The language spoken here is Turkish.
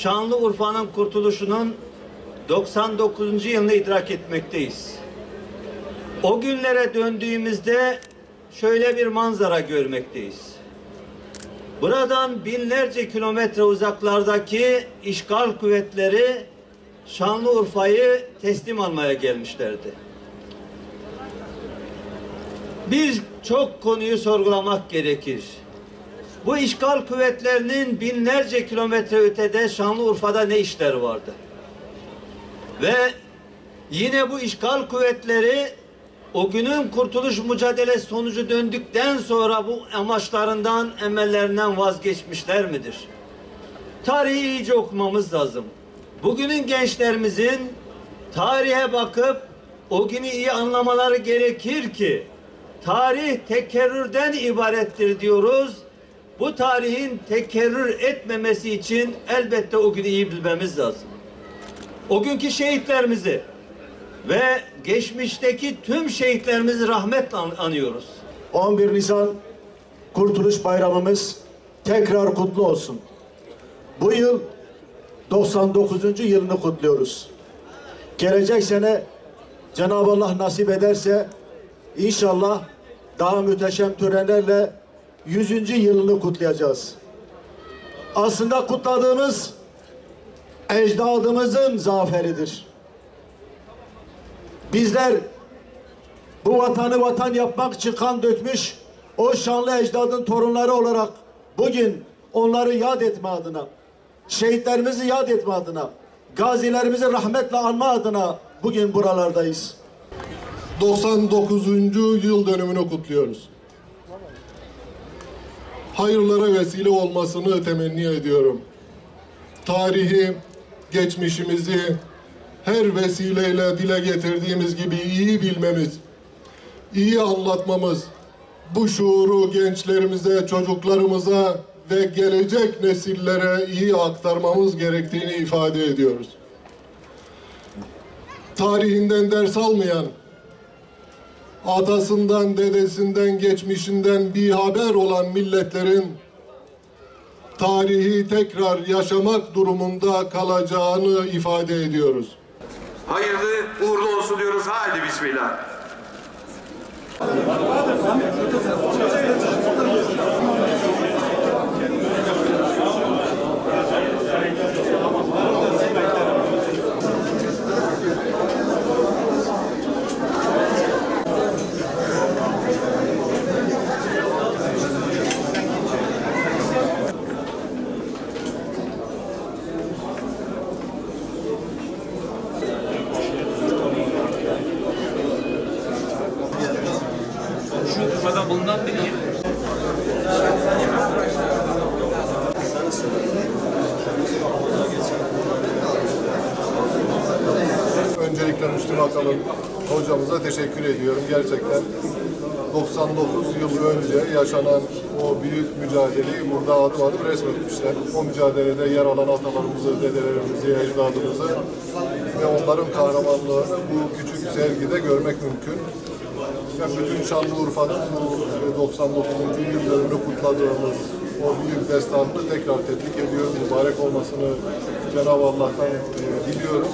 Şanlıurfa'nın kurtuluşunun 99. yılını idrak etmekteyiz. O günlere döndüğümüzde şöyle bir manzara görmekteyiz. Buradan binlerce kilometre uzaklardaki işgal kuvvetleri Şanlıurfa'yı teslim almaya gelmişlerdi. Birçok konuyu sorgulamak gerekir. Bu işgal kuvvetlerinin binlerce kilometre ötede Şanlıurfa'da ne işleri vardı? Ve yine bu işgal kuvvetleri o günün kurtuluş mücadelesi sonucu döndükten sonra bu amaçlarından, emellerinden vazgeçmişler midir? Tarihi iyice okumamız lazım. Bugünün gençlerimizin tarihe bakıp o günü iyi anlamaları gerekir ki tarih tekerrürden ibarettir diyoruz. Bu tarihin tekerrür etmemesi için elbette o günü iyi bilmemiz lazım. O günkü şehitlerimizi ve geçmişteki tüm şehitlerimizi rahmetle anıyoruz. 11 Nisan Kurtuluş Bayramımız tekrar kutlu olsun. Bu yıl 99. yılını kutluyoruz. Gelecek sene Cenab-ı Allah nasip ederse inşallah daha müteşem törenlerle 100. yılını kutlayacağız. Aslında kutladığımız ecdadımızın zaferidir. Bizler bu vatanı vatan yapmak için kan dökmüş o şanlı ecdadın torunları olarak bugün onları yad etme adına, şehitlerimizi yad etme adına, gazilerimizi rahmetle anma adına bugün buralardayız. 99. yıl dönümünü kutluyoruz. Hayırlara vesile olmasını temenni ediyorum. Tarihi, geçmişimizi her vesileyle dile getirdiğimiz gibi iyi bilmemiz, iyi anlatmamız, bu şuuru gençlerimize, çocuklarımıza ve gelecek nesillere iyi aktarmamız gerektiğini ifade ediyoruz. Tarihinden ders almayan, atasından, dedesinden, geçmişinden bir haber olan milletlerin tarihi tekrar yaşamak durumunda kalacağını ifade ediyoruz. Hayırlı uğurlu olsun diyoruz. Haydi bismillah. Şanlıurfa'da bulunan bir il. Öncelikle Müslüm Akalın hocamıza teşekkür ediyorum. Gerçekten 99 yıl önce yaşanan o büyük mücadeleyi burada adım adım resmetmişler. O mücadelede yer alan atalarımızı, dedelerimizi, ecdadımızı ve onların kahramanlığını bu küçük sergide görmek mümkün. Ve bütün Şanlıurfa'nın bu 99. yıl dönümünü kutladığımız o büyük destanını tekrar tebrik ediyorum. Mübarek olmasını Cenab-ı Allah'tan diliyorum.